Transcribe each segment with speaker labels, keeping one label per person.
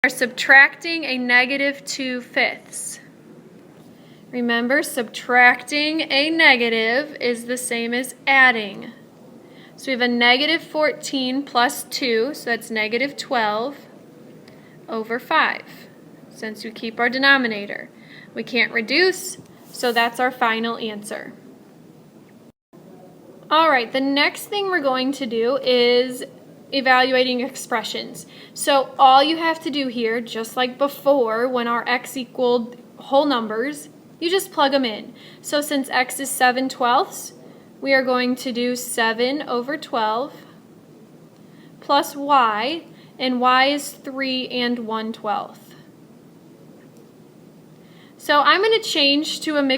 Speaker 1: are subtracting a negative 2/5. Remember, subtracting a negative is the same as adding. So we have a negative 14 plus 2, so that's negative 12 over 5, since we keep our denominator. We can't reduce, so that's our final answer. Alright, the next thing we're going to do is evaluating expressions. So all you have to do here, just like before when our x equaled whole numbers, you just plug them in. So since x is 7/12, we are going to do 7 over 12 plus y, and y is 3 and 1/12. So I'm going to change to an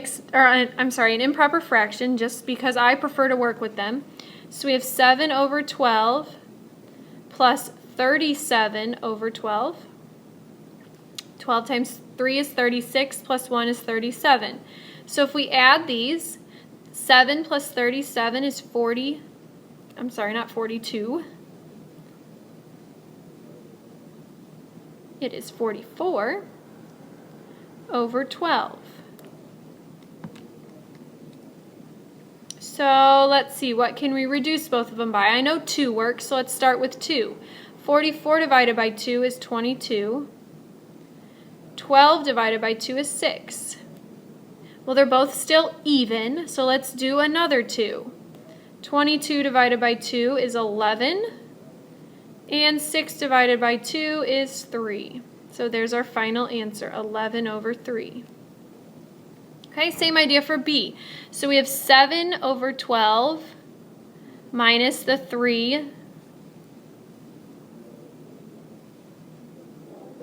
Speaker 1: improper fraction just because I prefer to work with them. So we have 7 over 12 plus 37 over 12. 12 times 3 is 36 plus 1 is 37. So if we add these, 7 plus 37 is 42. It is 44 over 12. So let's see, what can we reduce both of them by? I know 2 works, so let's start with 2. 44 divided by 2 is 22. 12 divided by 2 is 6. Well, they're both still even, so let's do another 2. 22 divided by 2 is 11, and 6 divided by 2 is 3. So there's our final answer, 11 over 3. Okay, same idea for B. So we have 7 over 12 minus the 3.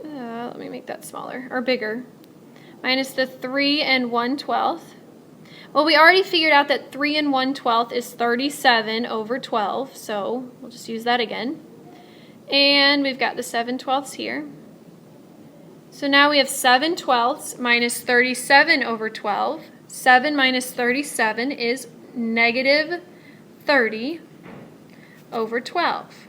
Speaker 1: Let me make that smaller, or bigger. Minus the 3 and 1/12. Well, we already figured out that 3 and 1/12 is 37 over 12, so we'll just use that again. And we've got the 7/12 here. So now we have 7/12 minus 37 over 12. 7 minus 37 is negative 30 over 12.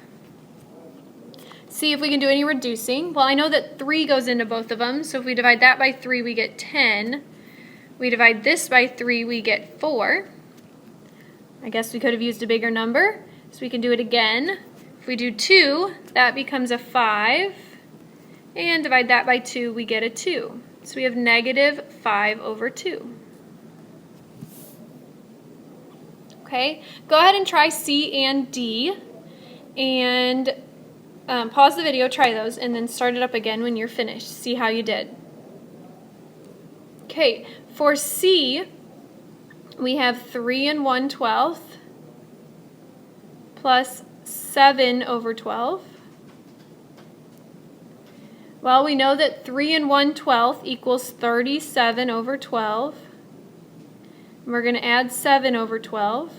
Speaker 1: See if we can do any reducing. Well, I know that 3 goes into both of them, so if we divide that by 3, we get 10. We divide this by 3, we get 4. I guess we could have used a bigger number, so we can do it again. If we do 2, that becomes a 5. And divide that by 2, we get a 2. So we have negative 5 over 2. Okay, go ahead and try C and D, and pause the video, try those, and then start it up again when you're finished. See how you did. Okay, for C, we have 3 and 1/12 plus 7 over 12. Well, we know that 3 and 1/12 equals 37 over 12. And we're going to add 7 over 12.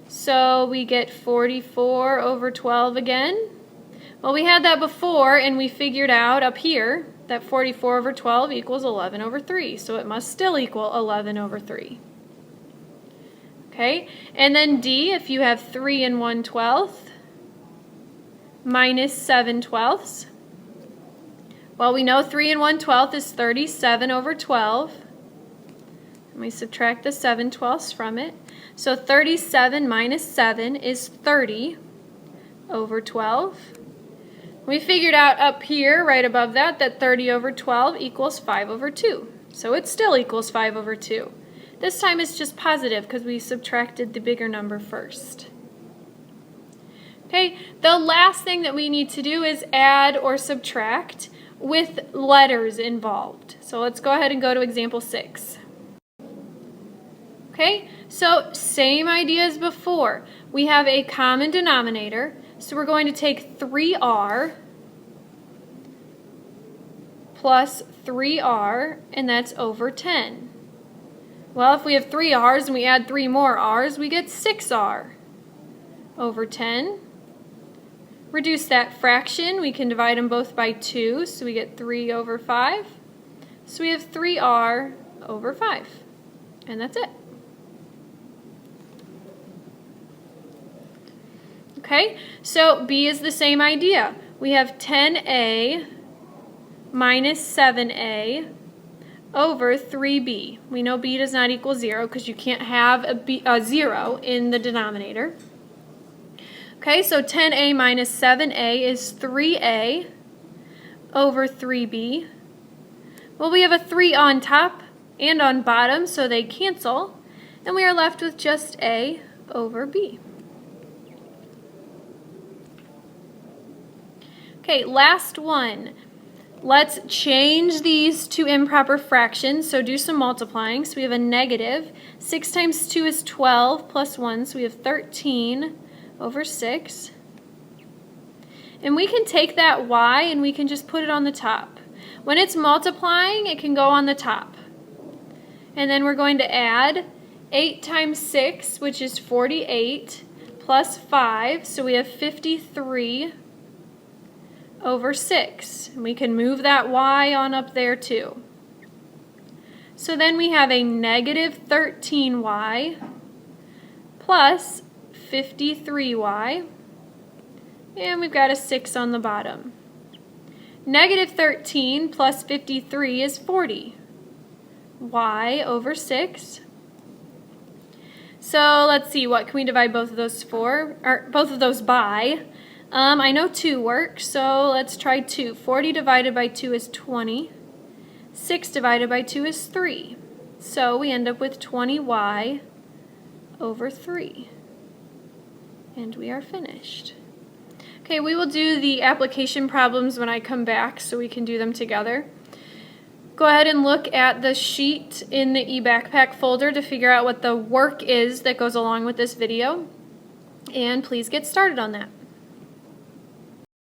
Speaker 1: So we get 44 over 12 again. Well, we had that before, and we figured out up here that 44 over 12 equals 11 over 3. So it must still equal 11 over 3. Okay, and then D, if you have 3 and 1/12 minus 7/12. Well, we know 3 and 1/12 is 37 over 12. And we subtract the 7/12 from it. So 37 minus 7 is 30 over 12. We figured out up here, right above that, that 30 over 12 equals 5 over 2. So it still equals 5 over 2. This time it's just positive because we subtracted the bigger number first. Okay, the last thing that we need to do is add or subtract with letters involved. So let's go ahead and go to example 6. Okay, so same idea as before. We have a common denominator, so we're going to take 3r plus 3r, and that's over 10. Well, if we have 3 r's and we add 3 more r's, we get 6r over 10. Reduce that fraction, we can divide them both by 2, so we get 3 over 5. So we have 3r over 5, and that's it. Okay, so B is the same idea. we have 10a minus 7a over 3b. We know b does not equal 0 because you can't have a 0 in the denominator. Okay, so 10a minus 7a is 3a over 3b. Well, we have a 3 on top and on bottom, so they cancel, and we are left with just a over b. Okay, last one. Let's change these to improper fractions, so do some multiplying. So we have a negative. 6 times 2 is 12 plus 1, so we have 13 over 6. And we can take that y and we can just put it on the top. When it's multiplying, it can go on the top. And then we're going to add 8 times 6, which is 48, plus 5, so we have 53 over 6. And we can move that y on up there too. So then we have a negative 13y plus 53y, and we've got a 6 on the bottom. Negative 13 plus 53 is 40. Y over 6. So let's see, what can we divide both of those by? I know 2 works, so let's try 2. 40 divided by 2 is 20. 6 divided by 2 is 3. So we end up with 20y over 3. And we are finished. Okay, we will do the application problems when I come back so we can do them together. Go ahead and look at the sheet in the eBackpack folder to figure out what the work is that goes along with this video. And please get started on that.